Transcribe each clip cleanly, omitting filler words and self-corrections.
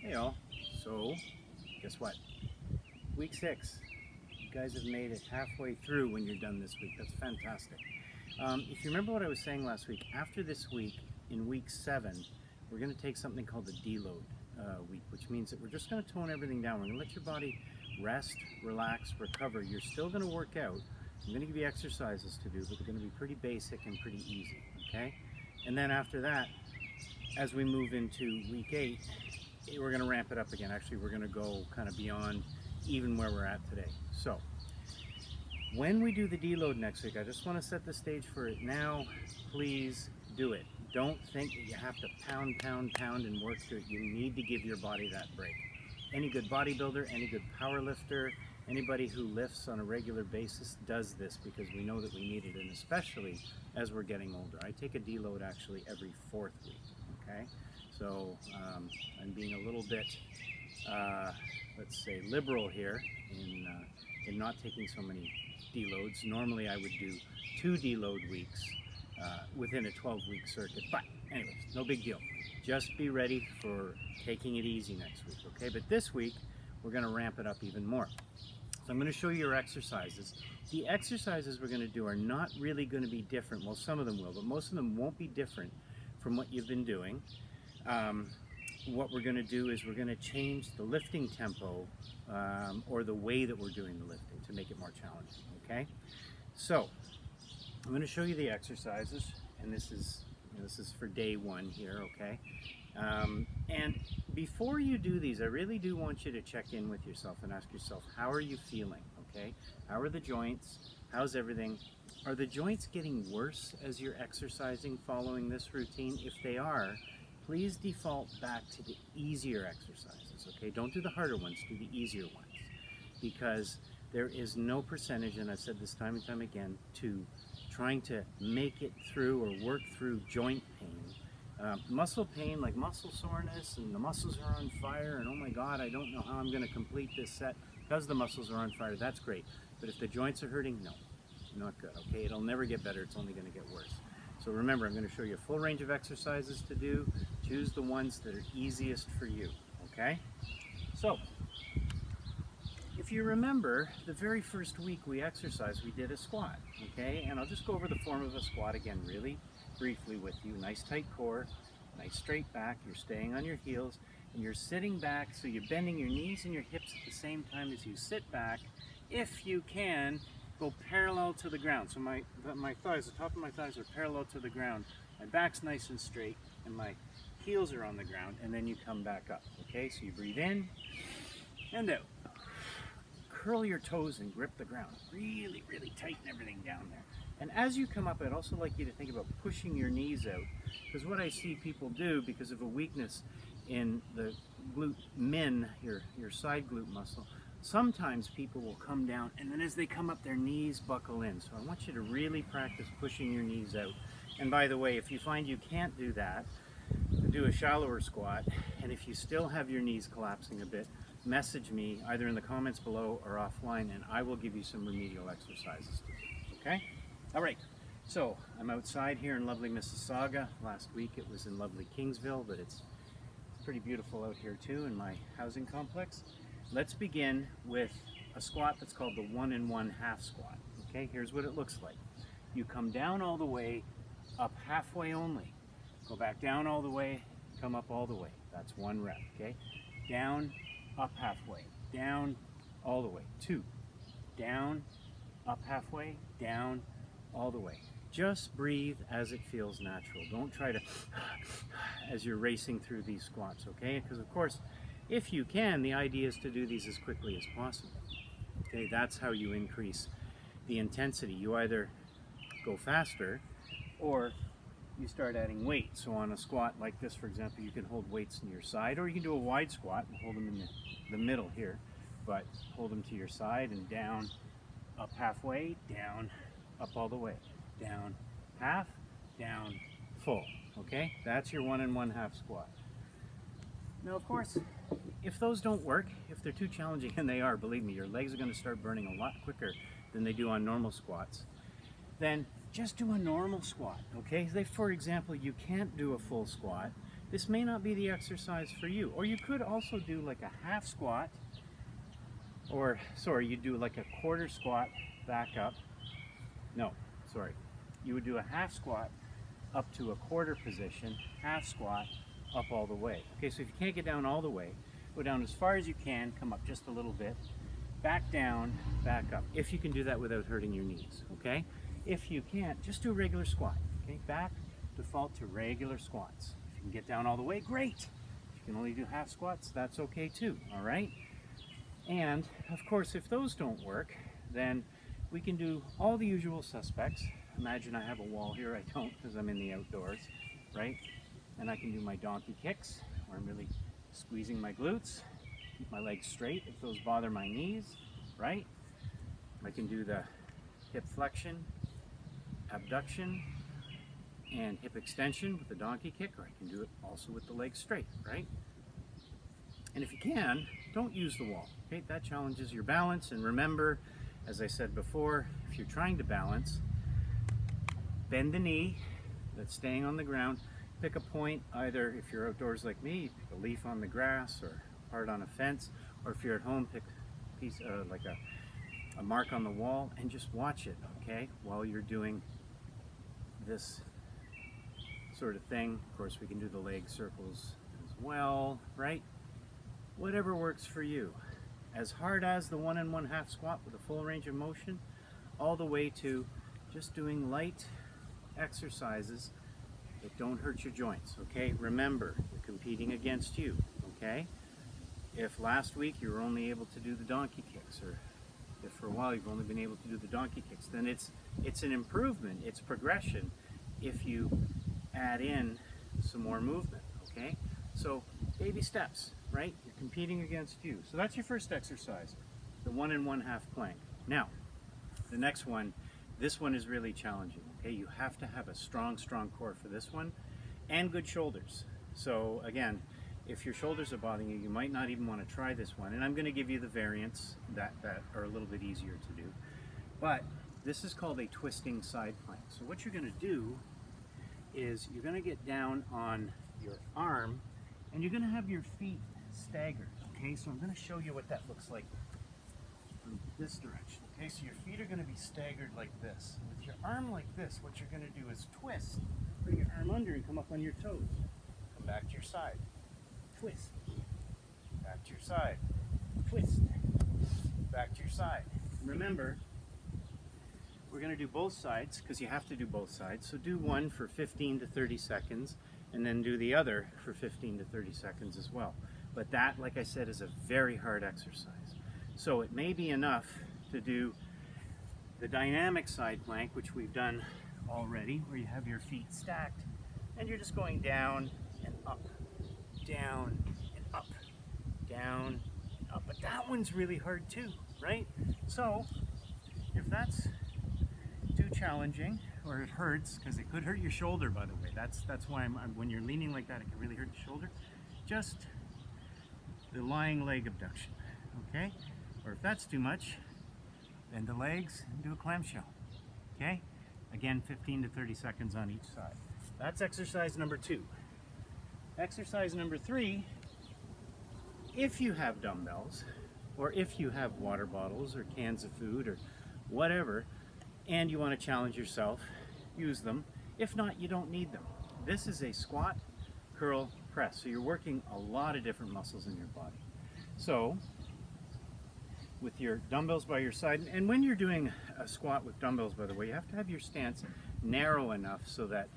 Hey all, so guess what? Week 6. You guys have made it halfway through when you're done this week. That's fantastic. If you remember what I was saying last week, after this week, in week 7, we're going to take something called the deload week, which means that we're just going to tone everything down. We're going to let your body rest, relax, recover. You're still going to work out. I'm going to give you exercises to do, but they're going to be pretty basic and pretty easy, okay? And then after that, as we move into week 8, we're going to ramp it up again. Actually, we're going to go kind of beyond even where we're at today. So when we do the deload next week, I just want to set the stage for it now. Please do it. Don't think that you have to pound and work through it. You need to give your body that break. Any good bodybuilder, any good power lifter, anybody who lifts on a regular basis does this because we know that we need it, and especially as we're getting older. I take a deload actually every 4th week, okay? So I'm being a little bit, let's say, liberal here in not taking so many deloads. Normally I would do 2 deload weeks within a 12-week circuit, but anyways, no big deal. Just be ready for taking it easy next week, okay? But this week, we're gonna ramp it up even more. So I'm gonna show you your exercises. The exercises we're gonna do are not really gonna be different. Well, some of them will, but most of them won't be different from what you've been doing. What we're going to do is we're going to change the lifting tempo or the way that we're doing the lifting to make it more challenging, okay? So I'm going to show you the exercises, and this is for day 1 here, okay? And before you do these, I really do want you to check in with yourself and ask yourself, how are you feeling, okay? How are the joints? How's everything? Are the joints getting worse as you're exercising following this routine? If they are, please default back to the easier exercises, okay? Don't do the harder ones, do the easier ones. Because there is no percentage, and I've said this time and time again, to trying to make it through or work through joint pain. Muscle pain, like muscle soreness, and the muscles are on fire, and oh my God, I don't know how I'm gonna complete this set because the muscles are on fire, that's great. But if the joints are hurting, no, not good, okay? It'll never get better, it's only gonna get worse. So remember, I'm going to show you a full range of exercises to do. Choose the ones that are easiest for you, okay? So, if you remember, the very first week we exercised, we did a squat, okay? And I'll just go over the form of a squat again really briefly with you. Nice tight core, nice straight back, you're staying on your heels, and you're sitting back, so you're bending your knees and your hips at the same time as you sit back. If you can, go parallel to the ground. So my thighs, the top of my thighs are parallel to the ground. My back's nice and straight, and my heels are on the ground, and then you come back up, okay? So you breathe in and out. Curl your toes and grip the ground. Really, really tighten everything down there. And as you come up, I'd also like you to think about pushing your knees out, because what I see people do, because of a weakness in the glute min, your side glute muscle, sometimes people will come down, and then as they come up, their knees buckle in. So I want you to really practice pushing your knees out. And by the way, if you find you can't do that, do a shallower squat, and if you still have your knees collapsing a bit, message me either in the comments below or offline, and I will give you some remedial exercises to do, okay? All right, so I'm outside here in lovely Mississauga. Last week it was in lovely Kingsville, but it's pretty beautiful out here too in my housing complex. Let's begin with a squat that's called the 1 and 1 half squat. Okay, here's what it looks like. You come down all the way, up halfway only. Go back down all the way, come up all the way. That's 1 rep, okay? Down, up halfway, down, all the way. 2, down, up halfway, down, all the way. Just breathe as it feels natural. Don't try to as you're racing through these squats, okay? Because of course, if you can, the idea is to do these as quickly as possible. Okay, that's how you increase the intensity. You either go faster or you start adding weight. So on a squat like this, for example, you can hold weights in your side, or you can do a wide squat and hold them in the middle here, but hold them to your side and down, up halfway, down, up all the way, down, half, down, full. Okay, that's your 1 and 1 half squat. Now, of course, if those don't work, if they're too challenging, and they are, believe me, your legs are going to start burning a lot quicker than they do on normal squats, then just do a normal squat, okay? If, for example, you can't do a full squat, this may not be the exercise for you. Or you could also do like a half squat, or sorry, you do like a quarter squat back up. No, sorry. You would do a half squat up to a quarter position, half squat, up all the way. Okay, so if you can't get down all the way, go down as far as you can, come up just a little bit, back down, back up. If you can do that without hurting your knees, okay? If you can't, just do a regular squat, okay? Back, default to regular squats. If you can get down all the way, great. If you can only do half squats, that's okay too, all right? And of course, if those don't work, then we can do all the usual suspects. Imagine I have a wall here. I don't, because I'm in the outdoors, right? And I can do my donkey kicks, where I'm really squeezing my glutes, keep my legs straight if those bother my knees, right? I can do the hip flexion, abduction, and hip extension with the donkey kick, or I can do it also with the legs straight, right? And if you can, don't use the wall, okay? That challenges your balance. And remember, as I said before, if you're trying to balance, bend the knee, that's staying on the ground. Pick a point, either if you're outdoors like me, pick a leaf on the grass or part on a fence, or if you're at home, pick a piece, like a mark on the wall, and just watch it, okay, while you're doing this sort of thing. Of course, we can do the leg circles as well, right? Whatever works for you. As hard as the 1 1/2 squat with a full range of motion, all the way to just doing light exercises that don't hurt your joints, okay? Remember, you're competing against you, okay? If last week you were only able to do the donkey kicks, or if for a while you've only been able to do the donkey kicks, then it's an improvement, it's progression if you add in some more movement, okay? So baby steps, right? You're competing against you. So that's your first exercise, the 1 1/2 plank. Now, the next one, this one is really challenging, okay? You have to have a strong core for this one, and good shoulders. So again, if your shoulders are bothering you, you might not even want to try this one. And I'm going to give you the variants that are a little bit easier to do. But this is called a twisting side plank. So what you're going to do is you're going to get down on your arm, and you're going to have your feet staggered, okay? So I'm going to show you what that looks like from this direction, okay? So your feet are going to be staggered like this. With your arm like this, what you're going to do is twist, bring your arm under and come up on your toes. Come back to your side, twist, back to your side, twist, back to your side. Remember, we're going to do both sides because you have to do both sides. So do one for 15 to 30 seconds and then do the other for 15 to 30 seconds as well. But that, like I said, is a very hard exercise. So it may be enough to do the dynamic side plank, which we've done already, where you have your feet stacked and you're just going down and up, down and up, down and up. But that one's really hard too, right? So if that's too challenging, or it hurts, because it could hurt your shoulder, by the way. That's why when you're leaning like that, it can really hurt your shoulder. Just the lying leg abduction, okay? Or if that's too much, bend the legs and do a clamshell, okay? Again, 15 to 30 seconds on each side. That's exercise number 2. Exercise number 3, if you have dumbbells, or if you have water bottles or cans of food or whatever, and you want to challenge yourself, use them. If not, you don't need them. This is a squat, curl, press. So you're working a lot of different muscles in your body. So with your dumbbells by your side, and when you're doing a squat with dumbbells, by the way, you have to have your stance narrow enough so that,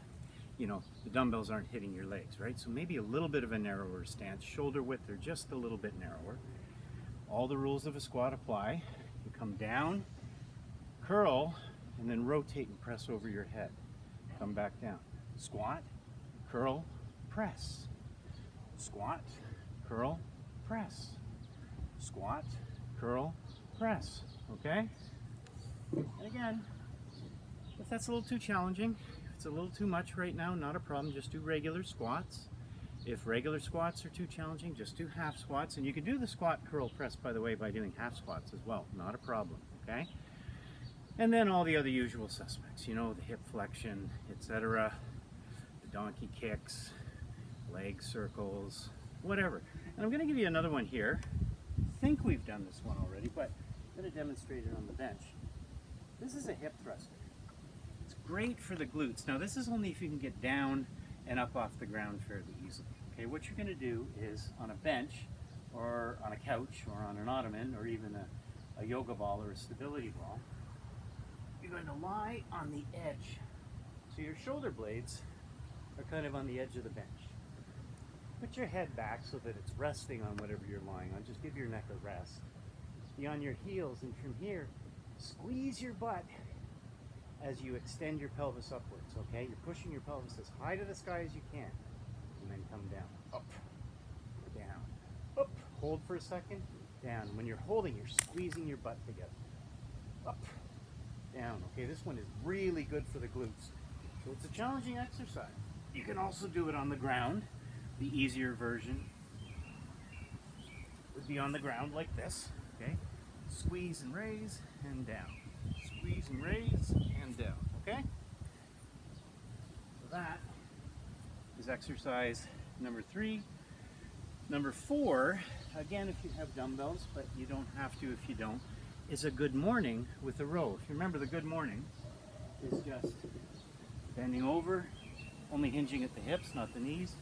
you know, the dumbbells aren't hitting your legs, right? So maybe a little bit of a narrower stance, shoulder width or just a little bit narrower. All the rules of a squat apply. You come down, curl, and then rotate and press over your head. Come back down. Squat, curl, press. Squat, curl, press. Squat, curl, press. Okay? And again, if that's a little too challenging, if it's a little too much right now, not a problem. Just do regular squats. If regular squats are too challenging, just do half squats. And you can do the squat, curl, press, by the way, by doing half squats as well. Not a problem. Okay? And then all the other usual suspects, you know, the hip flexion, etc., the donkey kicks, leg circles, whatever. And I'm going to give you another one here. I think we've done this one already, but I'm going to demonstrate it on the bench. This is a hip thruster. It's great for the glutes. Now this is only if you can get down and up off the ground fairly easily. Okay, what you're going to do is on a bench or on a couch or on an ottoman or even a yoga ball or a stability ball, you're going to lie on the edge. So your shoulder blades are kind of on the edge of the bench. Put your head back so that it's resting on whatever you're lying on. Just give your neck a rest. Be on your heels, and from here, squeeze your butt as you extend your pelvis upwards, okay? You're pushing your pelvis as high to the sky as you can, and then come down, up, down, up. Hold for a second, down. When you're holding, you're squeezing your butt together. Up, down. Okay, this one is really good for the glutes. So it's a challenging exercise. You can also do it on the ground. The easier version would be on the ground like this, okay? Squeeze and raise and down. Squeeze and raise and down, okay? So that is exercise number 3. Number 4, again, if you have dumbbells, but you don't have to if you don't, is a good morning with a row. If you remember, the good morning is just bending over, only hinging at the hips, not the knees,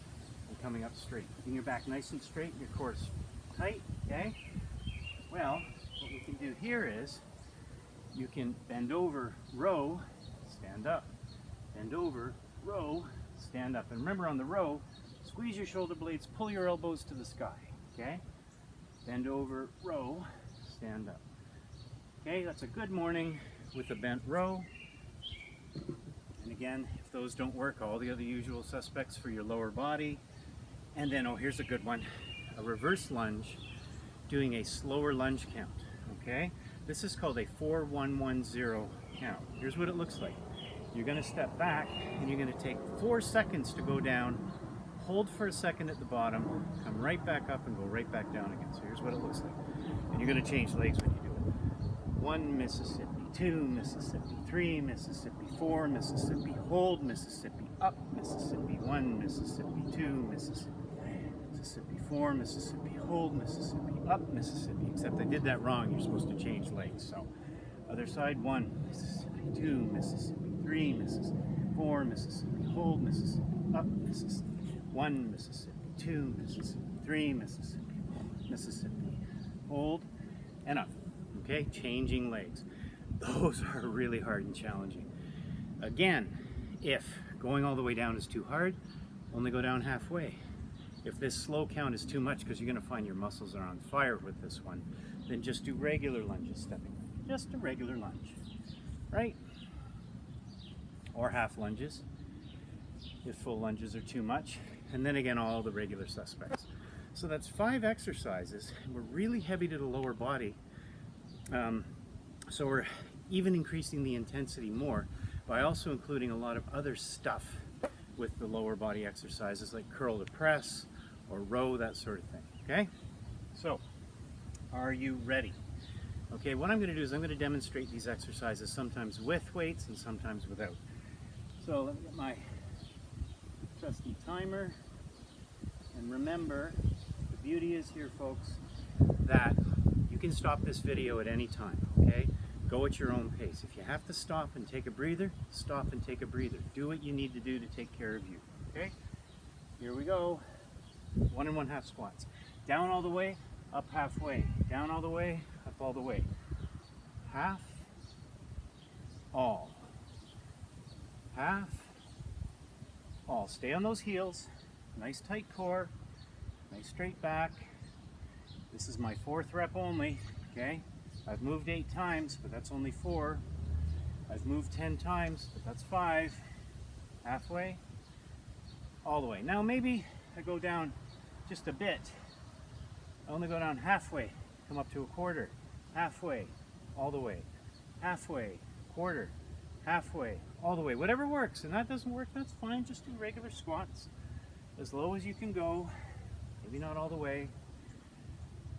and coming up straight. Keeping your back nice and straight, your core tight, okay? Well, what we can do here is you can bend over, row, stand up. Bend over, row, stand up. And remember, on the row, squeeze your shoulder blades, pull your elbows to the sky, okay? Bend over, row, stand up. Okay, that's a good morning with a bent row. And again, if those don't work, all the other usual suspects for your lower body. And then, oh, here's a good one, a reverse lunge, doing a slower lunge count, okay? This is called a 4-1-1-0 count. Here's what it looks like. You're gonna step back and you're gonna take 4 seconds to go down, hold for a second at the bottom, come right back up and go right back down again. So here's what it looks like. And you're gonna change legs when you do it. 1 Mississippi, 2 Mississippi, 3 Mississippi, 4 Mississippi, hold Mississippi, up Mississippi, 1 Mississippi, 2 Mississippi, Mississippi, 4 Mississippi, hold Mississippi, up Mississippi, except I did that wrong. You're supposed to change legs. So other side, 1 Mississippi, 2 Mississippi, 3 Mississippi, 4 Mississippi, hold Mississippi, up Mississippi, 1 Mississippi, 2 Mississippi, 3 Mississippi, Mississippi, hold, and up. Okay, changing legs. Those are really hard and challenging. Again, if going all the way down is too hard, only go down halfway. If this slow count is too much, because you're going to find your muscles are on fire with this one, then just do regular lunges, stepping. Just a regular lunge, right? Or half lunges, if full lunges are too much. And then again, all the regular suspects. So that's 5 exercises. We're really heavy to the lower body. So we're even increasing the intensity more by also including a lot of other stuff with the lower body exercises like curl to press or row, that sort of thing, okay? So, are you ready? Okay, what I'm going to do is I'm going to demonstrate these exercises sometimes with weights and sometimes without. So let me get my trusty timer, and remember, the beauty is here, folks, that you can stop this video at any time, okay? Go at your own pace. If you have to stop and take a breather, stop and take a breather. Do what you need to do to take care of you, okay? Here we go. 1 1/2 squats. Down all the way, up halfway. Down all the way, up all the way. Half, all. Half, all. Stay on those heels. Nice tight core. Nice straight back. This is my 4th rep only, okay? I've moved 8 times, but that's only 4. I've moved 10 times, but that's 5. Halfway, all the way. Now maybe I go down just a bit. I only go down halfway, come up to a quarter. Halfway, all the way. Halfway, quarter. Halfway, all the way. Whatever works, and that doesn't work, that's fine. Just do regular squats. As low as you can go. Maybe not all the way.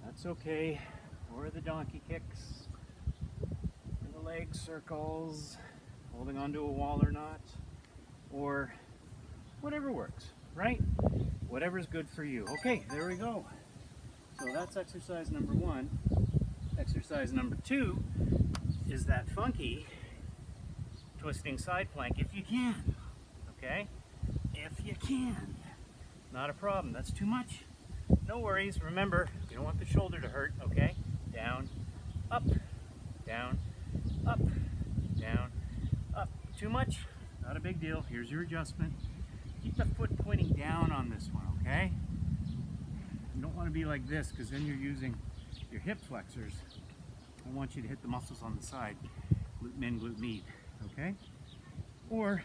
That's okay. Or the donkey kicks, or the leg circles, holding onto a wall or not, or whatever works, right? whatever's good for you. Okay, there we go. So that's exercise number 1. Exercise number 2 is that funky twisting side plank if you can. Okay? If you can. Not a problem. That's too much. No worries. Remember, you don't want the shoulder to hurt, okay? Down, up, down, up, down, up. Too much? Not a big deal. Here's your adjustment. Keep the foot pointing down on this one, okay? You don't want to be like this because then you're using your hip flexors. I want you to hit the muscles on the side. Glute min, glute med, okay? Or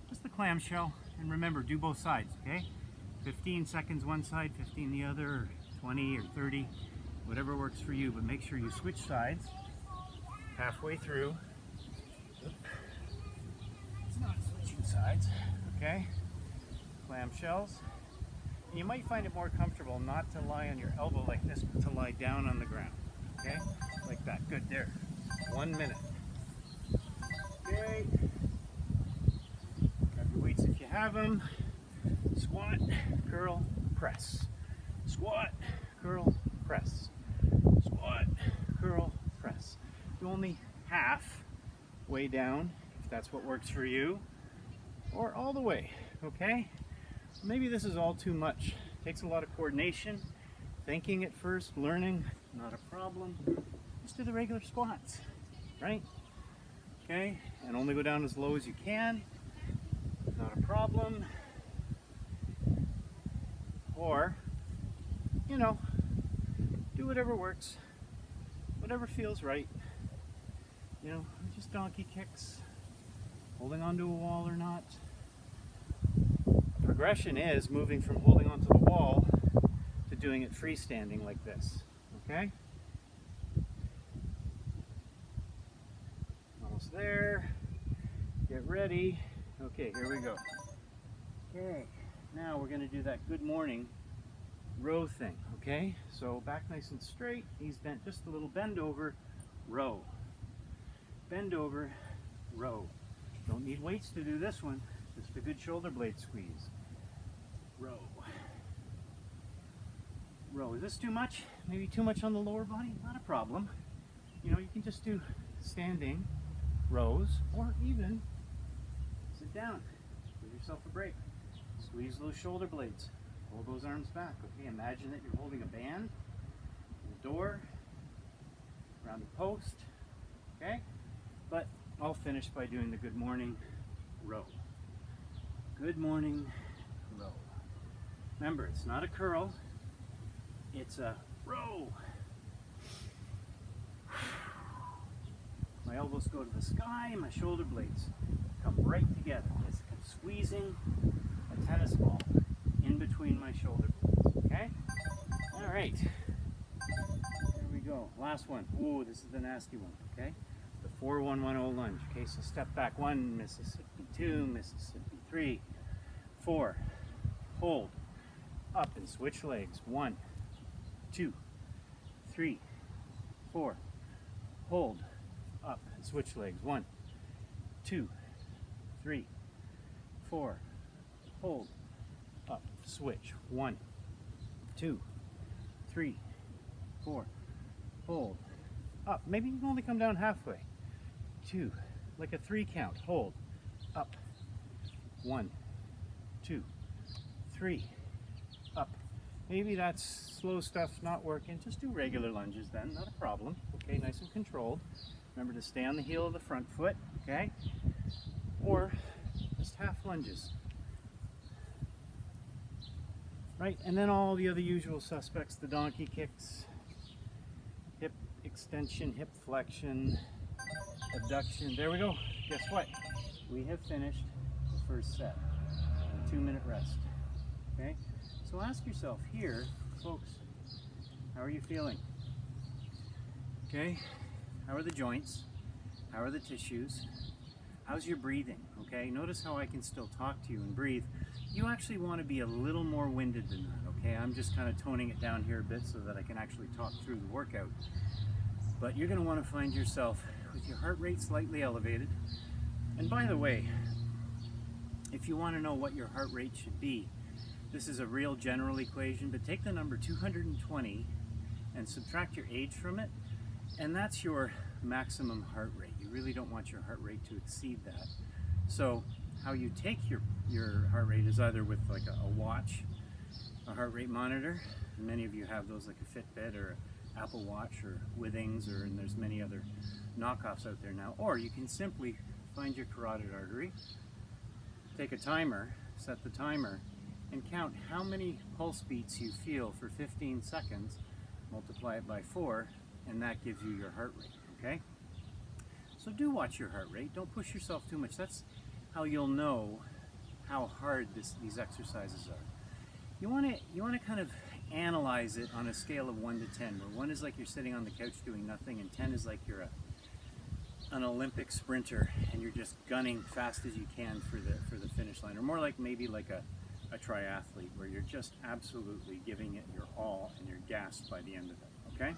just the clamshell. And remember, do both sides, okay? 15 seconds one side, 15 the other, or 20 or 30, whatever works for you, but make sure you switch sides halfway through. It's not switching sides, okay? Clamshells. And you might find it more comfortable not to lie on your elbow like this, but to lie down on the ground, okay? Like that. Good, there. 1 minute. Okay. Grab your weights if you have them. Squat, curl, press. Squat, curl, press. Squat, curl, press. Do only half way down, if that's what works for you, or all the way, okay? Maybe this is all too much. Takes a lot of coordination, thinking at first, learning, not a problem. Just do the regular squats, right? Okay, and only go down as low as you can, not a problem. Or, you know, do whatever works, whatever feels right. You know, just donkey kicks, holding onto a wall or not. Progression is moving from holding onto the wall to doing it freestanding like this, okay? Almost there. Get ready. Okay, here we go. Okay. Now we're going to do that good morning row thing, okay? So back nice and straight, knees bent, just a little bend over, row. Bend over, row. Don't need weights to do this one, just a good shoulder blade squeeze. Row. Row. Is this too much? Maybe too much on the lower body? Not a problem. You know, you can just do standing rows, or even sit down. Give yourself a break. Squeeze those shoulder blades. Hold those arms back. Okay, imagine that you're holding a band, the door, around the post. Okay? But I'll finish by doing the good morning row. Good morning row. Remember, it's not a curl, it's a row. My elbows go to the sky, my shoulder blades come right together. It's like squeezing a tennis ball in between my shoulder blades, okay? All right, here we go. Last one. Ooh, this is the nasty one, okay? The 4-1-1-0 lunge. Okay, so step back 1, Mississippi 2, Mississippi 3, 4. Hold, up and switch legs. 1, 2, 3, 4. Hold, up and switch legs. 1, 2, 3, 4. Hold, up, switch. 1, 2, 3, 4. Hold, up. Maybe you can only come down halfway. 2, like a 3 count. Hold, up. 1, 2, 3, up. Maybe that's slow stuff not working. Just do regular lunges then, not a problem. Okay, nice and controlled. Remember to stay on the heel of the front foot, okay? Or just half lunges. Right, and then all the other usual suspects, the donkey kicks, hip extension, hip flexion, abduction. There we go. Guess what? We have finished the first set. A 2-minute rest. Okay? So ask yourself here, folks, how are you feeling? Okay? How are the joints? How are the tissues? How's your breathing? Okay? Notice how I can still talk to you and breathe. You actually want to be a little more winded than that, okay? I'm just kind of toning it down here a bit so that I can actually talk through the workout. But you're going to want to find yourself with your heart rate slightly elevated. And by the way, if you want to know what your heart rate should be, This is a real general equation, but take the number 220 and subtract your age from it, and that's your maximum heart rate. You really don't want your heart rate to exceed that. So how you take your heart rate is either with like a watch, a heart rate monitor. Many of you have those like a Fitbit or Apple Watch or Withings, and there's many other knockoffs out there now. Or you can simply find your carotid artery, take a timer, set the timer, and count how many pulse beats you feel for 15 seconds, multiply it by 4, and that gives you your heart rate, okay? So do watch your heart rate. Don't push yourself too much. That's how you'll know how hard these exercises are. You want to kind of analyze it on a scale of 1 to 10, where 1 is like you're sitting on the couch doing nothing, and 10 is like you're an Olympic sprinter and you're just gunning fast as you can for the finish line, or more like maybe like a triathlete where you're just absolutely giving it your all and you're gassed by the end of it, okay?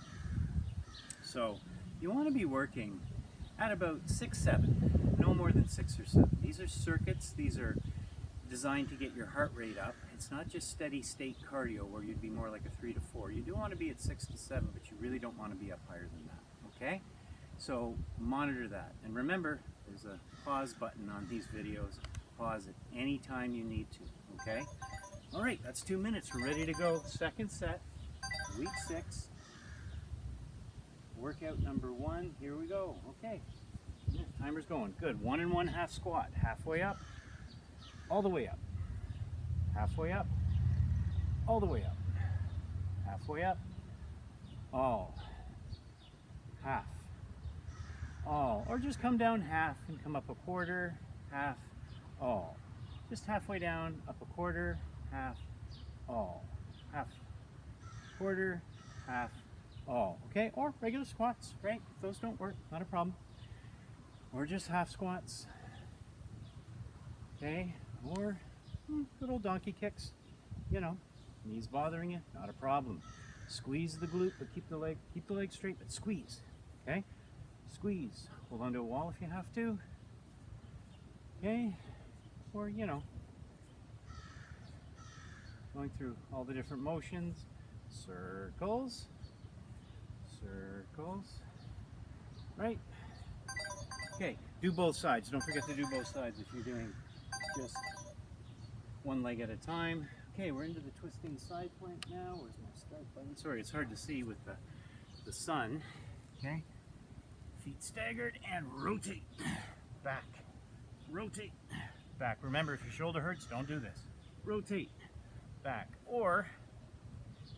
So you want to be working at about 6, 7, no more than 6 or 7. These are circuits, these are designed to get your heart rate up. It's not just steady state cardio where you'd be more like a 3 to 4. You do want to be at 6 to 7, but you really don't want to be up higher than that, okay? So monitor that. And remember, there's a pause button on these videos. Pause it anytime you need to, okay? All right, that's 2 minutes. We're ready to go. Second set, week 6. Workout number 1. Here we go. Okay, timer's going. Good. 1 1/2 squat. Halfway up, all the way up. Halfway up, all the way up. Halfway up, all. Half. All. Or just come down half and come up a quarter, half, all. Just halfway down, up a quarter, half, all. Half, quarter, half, all. Okay? Or regular squats, right? If those don't work, not a problem. Or just half squats. Okay? Or little donkey kicks. You know, knees bothering you, not a problem. Squeeze the glute, but keep the leg straight, but squeeze. Okay? Squeeze. Hold onto a wall if you have to. Okay? Or, you know, going through all the different motions. Circles. Circles. Right? Okay, do both sides. Don't forget to do both sides if you're doing just one leg at a time. Okay, we're into the twisting side plank now. Where's my start button? Sorry, it's hard to see with the sun. Okay? Feet staggered and rotate. Back. Rotate. Back. Remember, if your shoulder hurts, don't do this. Rotate. Back. Or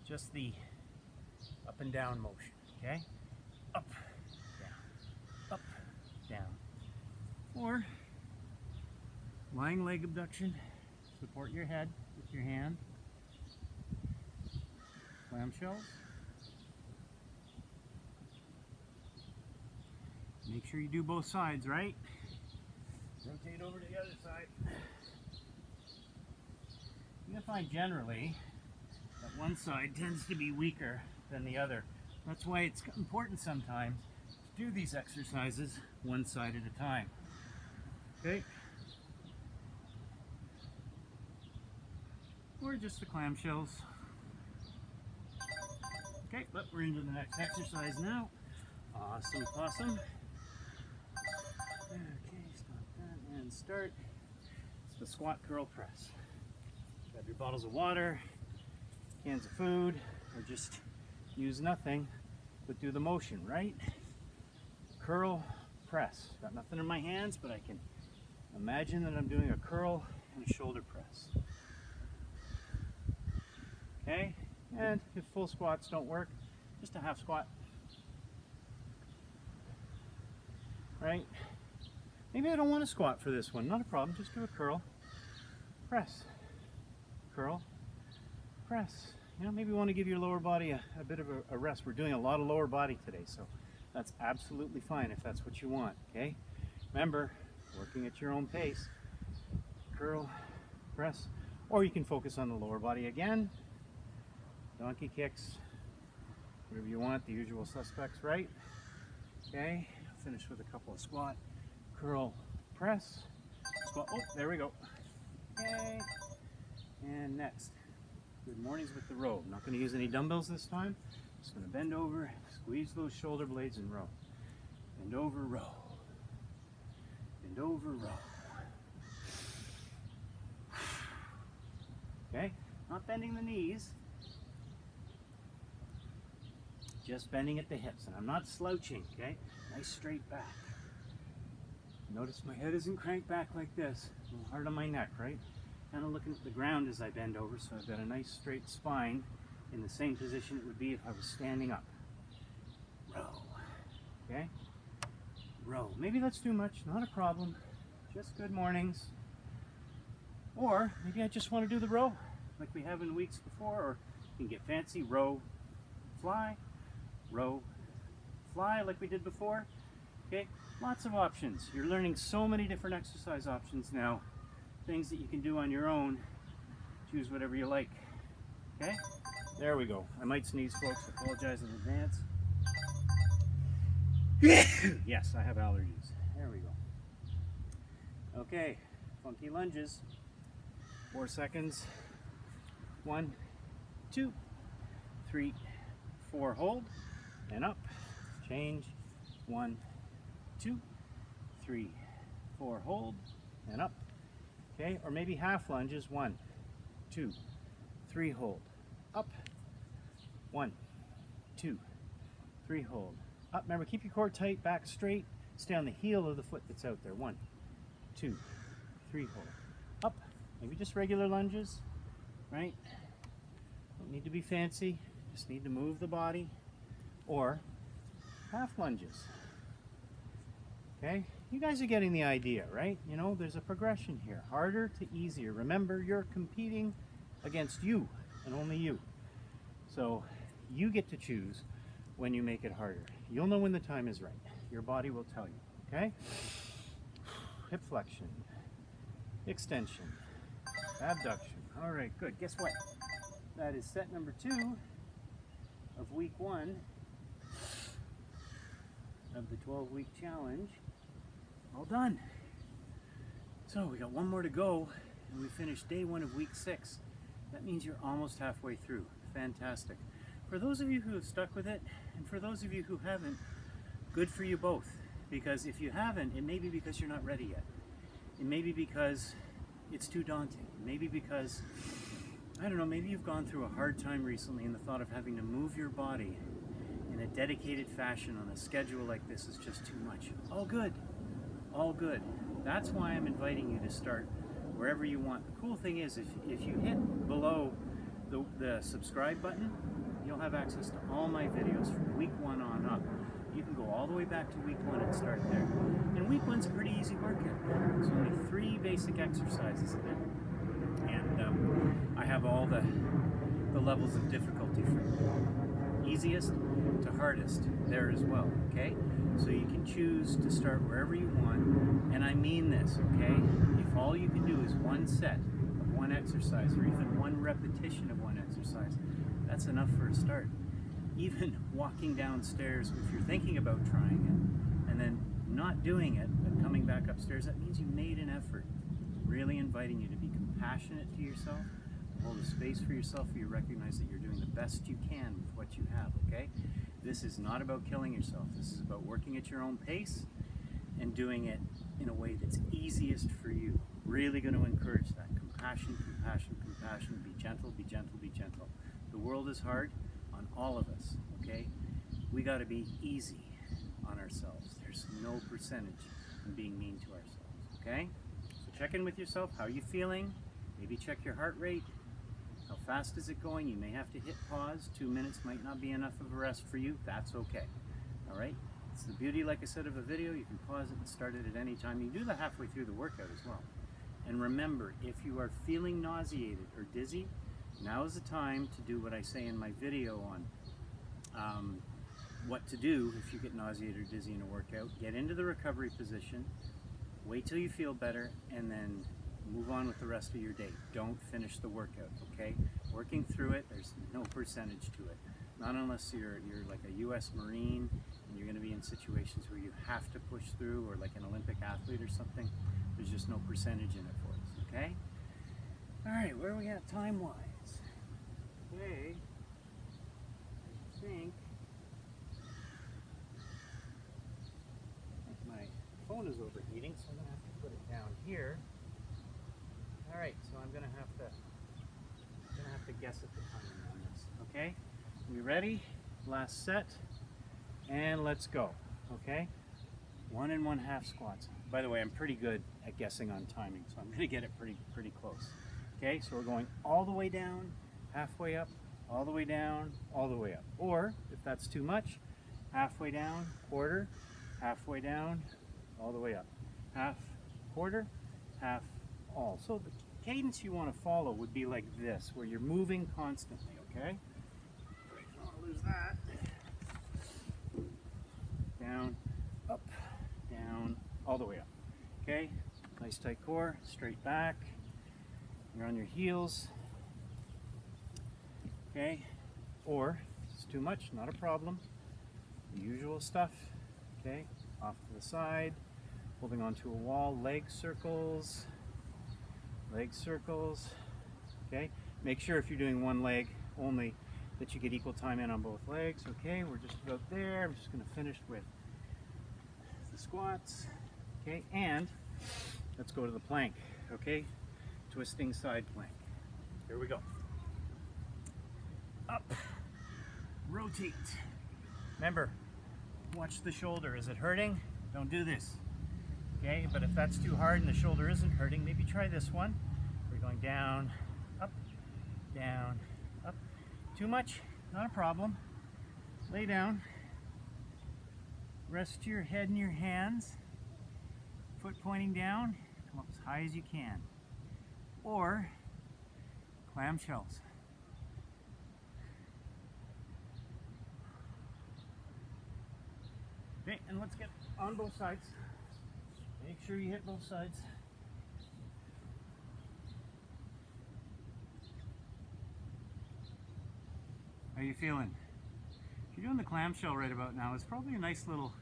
just the up and down motion. Okay? Up, down, up, down. Or lying leg abduction. Support your head with your hand. Clamshells. Make sure you do both sides, right? Rotate over to the other side. You're going to find generally that one side tends to be weaker than the other. That's why it's important sometimes to do these exercises one side at a time. Okay? Or just the clamshells. Okay, but we're into the next exercise now. Awesome, awesome. Okay, stop that and start. It's the squat curl press. Grab your bottles of water, cans of food, or just use nothing, but do the motion, right? Curl press. Got nothing in my hands, but I can imagine that I'm doing a curl and a shoulder press. Okay, and if full squats don't work, just a half squat. Right? Maybe I don't want to squat for this one, not a problem, just do a curl, press, curl, press. You know, maybe you want to give your lower body a bit of a rest. We're doing a lot of lower body today, so that's absolutely fine if that's what you want, okay? Remember, working at your own pace, curl, press, or you can focus on the lower body again, donkey kicks, whatever you want, the usual suspects, right? Okay, finish with a couple of squat, curl, press, squat, oh, there we go. Okay, and next, Good mornings with the row. I'm not going to use any dumbbells this time. Just going to bend over, squeeze those shoulder blades and row. Bend over, row. Bend over, row. Okay, not bending the knees, just bending at the hips, and I'm not slouching, okay? Nice straight back. Notice my head isn't cranked back like this. A little hard on my neck, right? Kind of looking at the ground as I bend over, so I've got a nice straight spine in the same position it would be if I was standing up. Row, okay? Row. Maybe that's too much, not a problem. Just good mornings. Or maybe I just want to do the row like we have in weeks before, or you can get fancy, row, fly, like we did before. Okay, lots of options. You're learning so many different exercise options now, things that you can do on your own. Choose whatever you like. Okay, there we go. I might sneeze, folks. I apologize in advance. Yes, I have allergies. There we go. Okay, funky lunges. 4 seconds. 1, 2, 3, 4. Hold and up. Change. 1, 2, 3, 4. Hold and up. Okay, or maybe half lunges. 1, 2, 3. Hold. Up. 1, 2, 3. Hold. Up. Remember, keep your core tight, back straight. Stay on the heel of the foot that's out there. 1, 2, 3. Hold. Up. Maybe just regular lunges, right? Don't need to be fancy, just need to move the body. Or half lunges. Okay, you guys are getting the idea, right? You know, there's a progression here, harder to easier. Remember, you're competing against you and only you. So you get to choose when you make it harder. You'll know when the time is right. Your body will tell you, okay? Hip flexion, extension, abduction. All right, good. Guess what? That is set number 2 of week 1 of the 12-week challenge. All done. So we got one more to go, and we finished day 1 of week 6. That means you're almost halfway through. Fantastic. For those of you who have stuck with it, and for those of you who haven't, good for you both. Because if you haven't, it may be because you're not ready yet. It may be because it's too daunting. Maybe because, I don't know, maybe you've gone through a hard time recently, and the thought of having to move your body in a dedicated fashion on a schedule like this is just too much. All good. All good. That's why I'm inviting you to start wherever you want. The cool thing is, if you hit below the subscribe button, you'll have access to all my videos from week 1 on up. You can go all the way back to week 1 and start there. And week 1's a pretty easy workout. There's only 3 basic exercises in it. And I have all the levels of difficulty from easiest to hardest there as well, okay? So you can choose to start wherever you want, and I mean this, okay? If all you can do is one set of one exercise, or even one repetition of one exercise, that's enough for a start. Even walking downstairs, if you're thinking about trying it, and then not doing it, but coming back upstairs, that means you made an effort. Really inviting you to be compassionate to yourself, hold a space for yourself, so you recognize that you're doing the best you can with what you have, okay? This is not about killing yourself. This is about working at your own pace and doing it in a way that's easiest for you. Really going to encourage that. Compassion, compassion, compassion. Be gentle, be gentle, be gentle. The world is hard on all of us, okay? We got to be easy on ourselves. There's no percentage in being mean to ourselves, okay? So check in with yourself. How are you feeling? Maybe check your heart rate. How fast is it going? You may have to hit pause. 2 minutes might not be enough of a rest for you. That's okay. All right? It's the beauty, like I said, of a video. You can pause it and start it at any time. You can do that halfway through the workout as well. And remember, if you are feeling nauseated or dizzy, now is the time to do what I say in my video on what to do if you get nauseated or dizzy in a workout. Get into the recovery position, wait till you feel better, and then move on with the rest of your day. Don't finish the workout, okay? Working through it, there's no percentage to it. Not unless you're like a U.S. Marine and you're going to be in situations where you have to push through, or like an Olympic athlete or something. There's just no percentage in it for us, okay? All right, where are we at time-wise? Okay. I think my phone is overheating, so I'm going to have to put it down here. All right, so I'm going to have to guess at the timing on this. Okay, we ready? Last set, and let's go. Okay, 1 1/2 squats. By the way, I'm pretty good at guessing on timing, so I'm going to get it pretty close. Okay, so we're going all the way down, halfway up, all the way down, all the way up. Or if that's too much, halfway down, quarter, halfway down, all the way up. Half, quarter, half, all. So the cadence you want to follow would be like this, where you're moving constantly, okay? Don't want to lose that. Down, up, down, all the way up. Okay? Nice tight core, straight back. You're on your heels. Okay? Or, if it's too much, not a problem. The usual stuff. Okay? Off to the side. Holding onto a wall, leg circles. Leg circles. Okay? Make sure if you're doing one leg only that you get equal time in on both legs. Okay, we're just about there. I'm just going to finish with the squats. Okay, and let's go to the plank. Okay, twisting side plank. Here we go. Up, rotate. Remember, watch the shoulder. Is it hurting? Don't do this. Okay, but if that's too hard and the shoulder isn't hurting, maybe try this one. We're going down, up, up. Too much? Not a problem. Lay down. Rest your head in your hands. Foot pointing down. Come up as high as you can. Or clamshells. Okay, and let's get on both sides. Make sure you hit both sides. How are you feeling? If you're doing the clamshell right about now, it's probably a nice little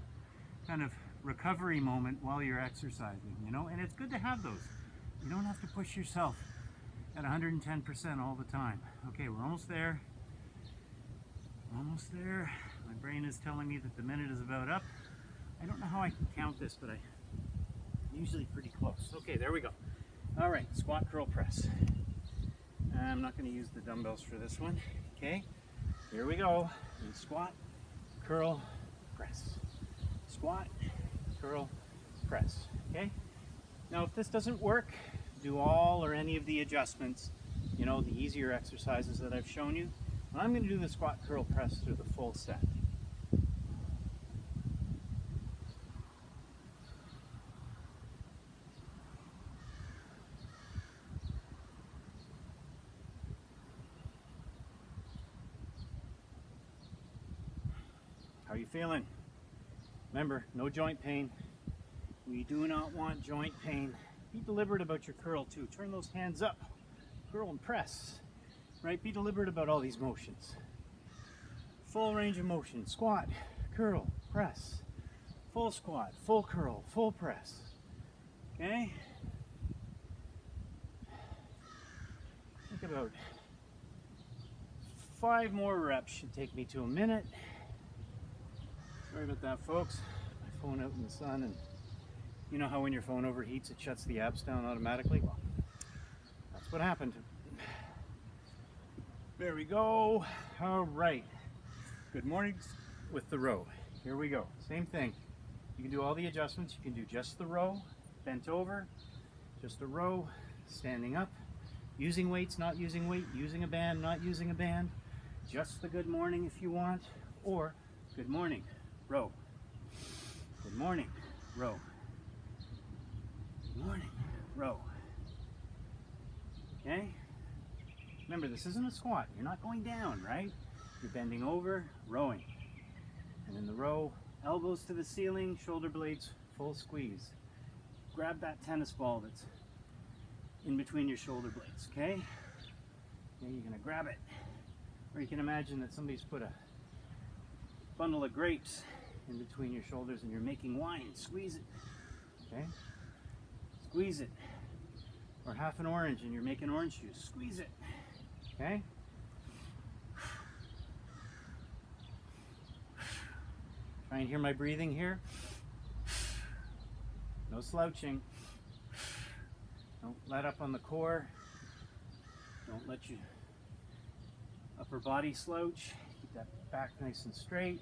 kind of recovery moment while you're exercising, you know? And it's good to have those. You don't have to push yourself at 110% all the time. Okay, we're almost there. Almost there. My brain is telling me that the minute is about up. I don't know how I can count this, but I'm usually pretty close. Okay, there we go. All right, squat, curl, press. I'm not going to use the dumbbells for this one. Okay, here we go. And squat, curl, press. Squat, curl, press. Okay? Now, if this doesn't work, do all or any of the adjustments, you know, the easier exercises that I've shown you. I'm going to do the squat, curl, press through the full set. How are you feeling? Remember, no joint pain. We do not want joint pain. Be deliberate about your curl too. Turn those hands up. Curl and press. Right? Be deliberate about all these motions. Full range of motion. Squat, curl, press. Full squat, full curl, full press. Okay? Think about 5 more reps. Should take me to a minute. Sorry about that, folks. My phone out in the sun, and you know how when your phone overheats, it shuts the apps down automatically? Well, that's what happened. There we go. All right. Good morning with the row. Here we go. Same thing. You can do all the adjustments. You can do just the row, bent over, just a row, standing up, using weights, not using weight, using a band, not using a band, just the good morning if you want, or good morning, row. Good morning, row. Good morning, row. Okay? Remember, this isn't a squat. You're not going down, right? You're bending over, rowing. And in the row, elbows to the ceiling, shoulder blades, full squeeze. Grab that tennis ball that's in between your shoulder blades, okay? Okay, you're gonna grab it. Or you can imagine that somebody's put a bundle of grapes in between your shoulders and you're making wine. Squeeze it, okay? Squeeze it. Or half an orange and you're making orange juice. Squeeze it, okay? Try and hear my breathing here. No slouching. Don't let up on the core. Don't let your upper body slouch. Keep that back nice and straight.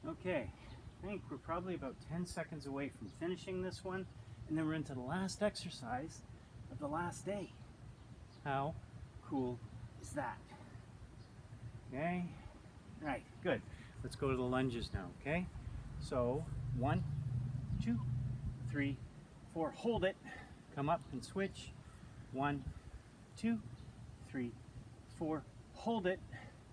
Okay, I think we're probably about 10 seconds away from finishing this one, and then we're into the last exercise of the last day. How cool is that? Okay, right, good. Let's go to the lunges now, okay? So, 1, 2, 3, 4, hold it, come up and switch. 1, 2, 3, 4, hold it,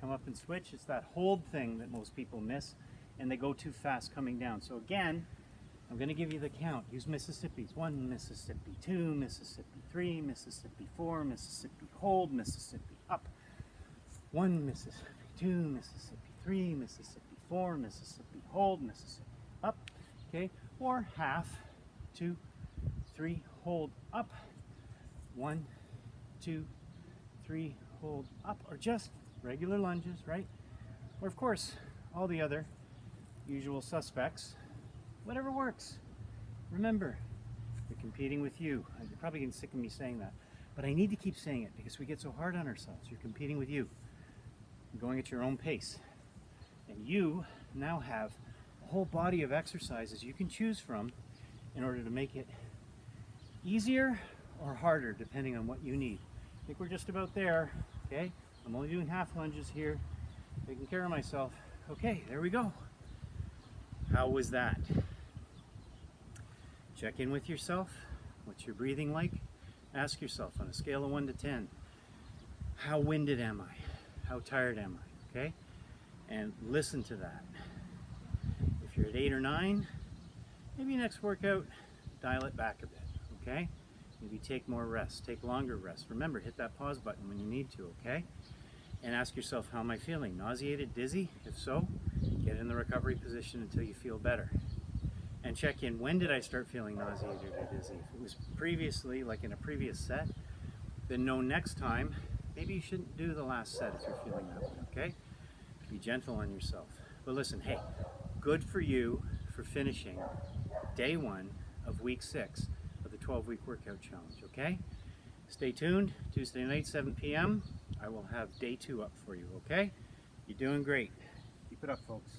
come up and switch. It's that hold thing that most people miss, and they go too fast coming down. So again, I'm going to give you the count. Use Mississippi's. 1 Mississippi, 2 Mississippi, 3 Mississippi, 4 Mississippi, hold Mississippi, up. 1 Mississippi, 2 Mississippi, 3 Mississippi, 4 Mississippi, hold Mississippi, up. Okay, or half, 2, 3, hold, up. 1, 2, 3, hold, up. Or just regular lunges, right? Or of course, all the other usual suspects. Whatever works. Remember, we're competing with you. You're probably getting sick of me saying that, but I need to keep saying it because we get so hard on ourselves. You're competing with you. You're going at your own pace. And you now have a whole body of exercises you can choose from in order to make it easier or harder depending on what you need. I think we're just about there, okay? I'm only doing half lunges here, taking care of myself. Okay, there we go. How was that? Check in with yourself. What's your breathing like? Ask yourself on a scale of 1 to 10, how winded am I? How tired am I? Okay? And listen to that. If you're at 8 or 9, maybe next workout, dial it back a bit, okay? Maybe take more rest, take longer rest. Remember, hit that pause button when you need to, okay? And ask yourself, how am I feeling? Nauseated, dizzy? If so, get in the recovery position until you feel better. And check in, when did I start feeling nauseated or dizzy? If it was previously, like in a previous set, then know next time, maybe you shouldn't do the last set if you're feeling that way, okay? Be gentle on yourself. But listen, hey, good for you for finishing day 1 of week 6 of the 12-week workout challenge, okay? Stay tuned, Tuesday night, 7 p.m. I will have day 2 up for you, okay? You're doing great. Keep it up, folks.